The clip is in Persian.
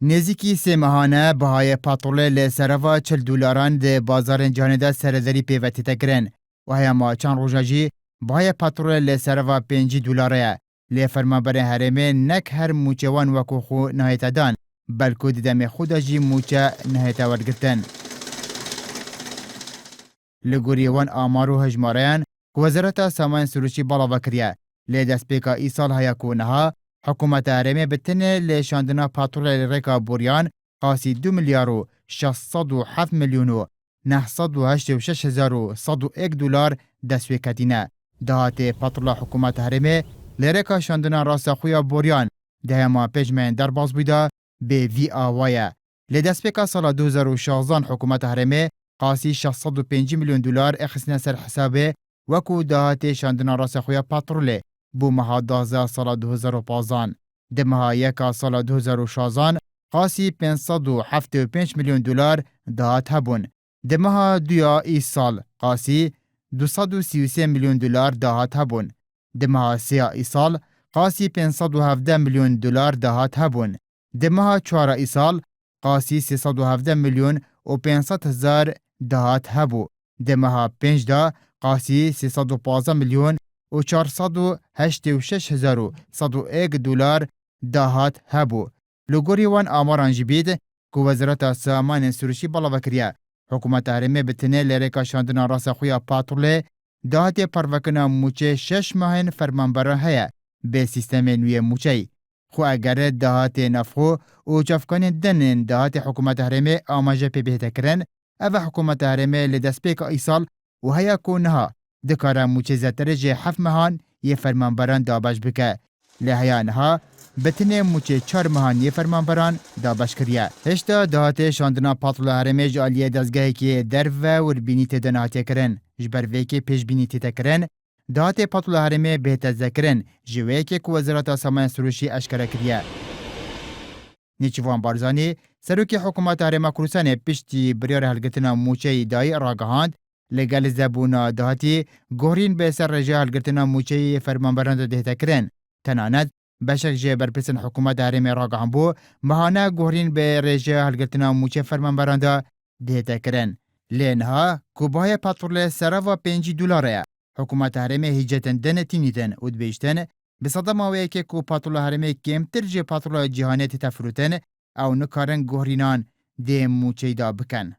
نزیکی سه ماهانه بهای پاترول لسروا $40 ده بازار جهانی ده سردری پیوتی تکرن و هیما چند روژاجی بهای پاترول لسروا $5 لی فرمانبر هرمه نک هر موچوان وکو خو نهایت دان بلکو دیدم خود جی موچه نهایت ورگتن. لگوری وان آمارو هجماریان که وزارت سامان سروشی بالا وکریه لی دست پیکا ای سال هیا کونها حکومت هرمه بتنه لی شاندنا پاترول ریکا بوریان قاسی 2,607,986,101 دستوی کتینه. دهات پاترول حکومت هرمه لی ریکا شاندنا راست خویا بوریان ده ما پیجمین در باز بیده به وی آوایه. لی دست پیکا سال 2016 حکومت هرمه قاسی $605 میلیون اخسنه سر حسابه وکو دهات شاندنا راست خویا پاتروله بو مها 12 سال 2015 ده مها یکا سال 2016 قاسی $575 میلیون دهات هبون. ده مها دویا ای سال قاسی $233 میلیون دهات هبون. ده مها سیا ای سال قاسی $517 میلیون دهات هبون. ده مها چوارا ای سال قاسی $317 میلیون و 500,000 دهات هبو. ده مها 5 دا قاسی $315 میلیون و 486,101 دهات هبو. لگوری وان آماران جبید که وزارت سامان سروشی بالا وکریه حکومت هرمه بتنه لرکا شاندنا راست خویا پاتروله دهات پروکنا موچه 6 ماهن فرمانبره هیا به سیستم نوی موچه خو اگر دهات نفخو و جفکان دنن دهات حکومت هرمه آماجه پی بهته کرن او حکومت هرمه لدست پیک ایسال و هیا کونها دکاره موچه زتر جه 7 ماهان یه فرمانبران دابش بکه لحیانها بتنه موچه 4 ماهان یه فرمانبران دابش کریه. هشتا دهات شاندنا پاترول هرمه جالیه دزگاهی که در و بینی تدن هاته کرن جبر ویکی پیش بینی تیتا کرن دهات پاترول هرمه بهت ذکرن جوه که وزارت سامان سروشی اشکره کریه. نیچوان بارزانی سروکی حکومت هرمه کروسانه پشتی بریار هلگتنا موچه دای راگهاند لگل زبونا دهاتی گورین به سر رجا هلگتنا موچه فرمانبران دهتا کرن تناند بشک جه برپرسن حکومت هرمه راگهان بو مهانه گورین به رجا هلگتنا موچه فرمانبران دهتا کرن لینها کوبای پاترول سراوا $5 حکومت هرمه هیجتن دنتی نیدن و دبیشتن به صدام آوه که کو پاترول هرمه کمتر جه پاترول جهانیت تفروتن او نکارن گورینان ده موچه دا بکن.